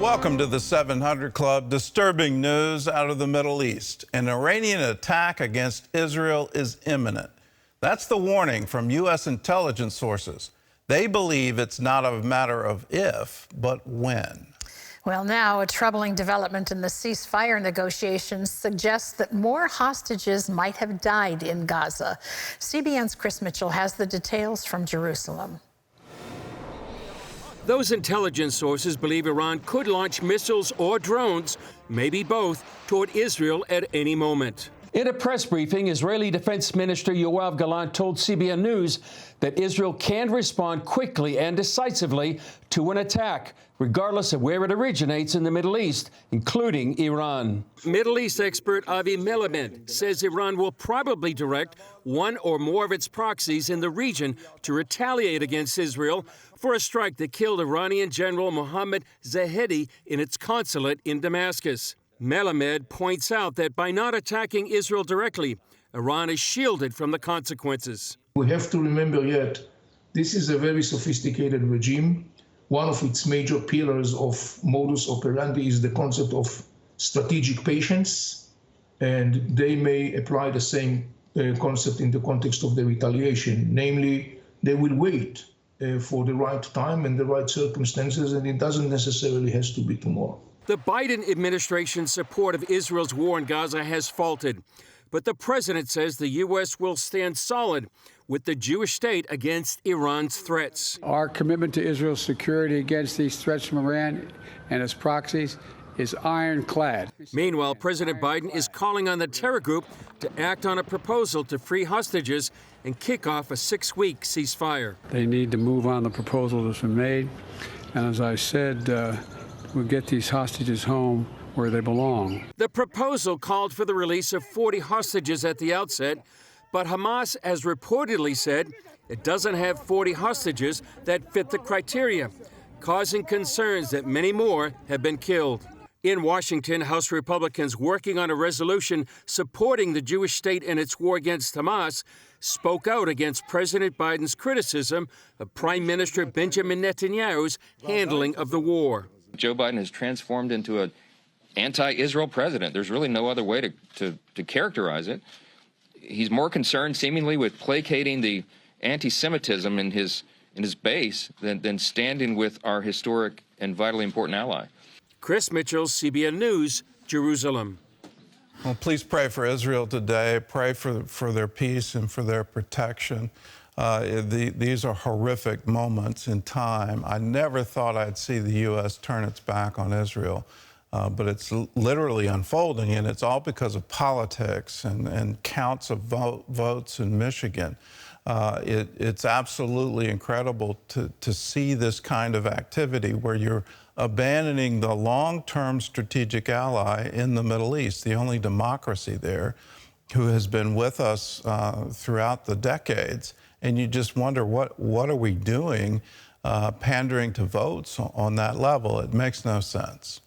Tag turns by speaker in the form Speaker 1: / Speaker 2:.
Speaker 1: Welcome to the 700 Club. Disturbing news out of the Middle East. An Iranian attack against Israel is imminent. That's the warning from U.S. intelligence sources. They believe it's not a matter of if, but when.
Speaker 2: Well, now a troubling development in the ceasefire negotiations suggests that more hostages might have died in Gaza. CBN's Chris Mitchell has the details from Jerusalem.
Speaker 3: Those intelligence sources believe Iran could launch missiles or drones, maybe both, toward Israel at any moment. In a press briefing, Israeli Defense Minister Yoav Gallant told CBN News that Israel can respond quickly and decisively to an attack, regardless of where it originates in the Middle East, including Iran. Middle East expert Avi Melamed says Iran will probably direct one or more of its proxies in the region to retaliate against Israel for a strike that killed Iranian General Mohammad Zahedi in its consulate in Damascus. Melamed points out that by not attacking Israel directly, Iran is shielded from the consequences.
Speaker 4: We have to remember yet, this is a very sophisticated regime. One of its major pillars of modus operandi is the concept of strategic patience, and they may apply the same concept in the context of the retaliation. Namely, they will wait for the right time and the right circumstances, and it doesn't necessarily have to be tomorrow.
Speaker 3: The Biden administration's support of Israel's war in Gaza has faltered, but the president says the U.S. will stand solid with the Jewish state against Iran's threats.
Speaker 5: Our commitment to Israel's security against these threats from Iran and its proxies is ironclad.
Speaker 3: Meanwhile, President Biden is calling on the terror group to act on a proposal to free hostages and kick off a 6-week ceasefire.
Speaker 5: They need to move on the proposal that's been made, and as I said, we'll get these hostages home where they belong.
Speaker 3: The proposal called for the release of 40 hostages at the outset, but Hamas has reportedly said it doesn't have 40 hostages that fit the criteria, causing concerns that many more have been killed. In Washington, House Republicans working on a resolution supporting the Jewish state in its war against Hamas spoke out against President Biden's criticism of Prime Minister Benjamin Netanyahu's handling of the war.
Speaker 6: Joe Biden has transformed into an anti-Israel president. There's really no other way to characterize it. He's more concerned, seemingly, with placating the anti-Semitism in his base than standing with our historic and vitally important ally.
Speaker 3: Chris Mitchell, CBN News, Jerusalem.
Speaker 1: Well, please pray for Israel today. Pray for their peace and for their protection. These are horrific moments in time. I never thought I'd see the U.S. turn its back on Israel, but it's literally unfolding, and it's all because of politics and counts of votes in Michigan. It's absolutely incredible to see this kind of activity where you're abandoning the long-term strategic ally in the Middle East, the only democracy there, who has been with us throughout the decades. And you just wonder, what are we doing pandering to votes on that level? It makes no sense.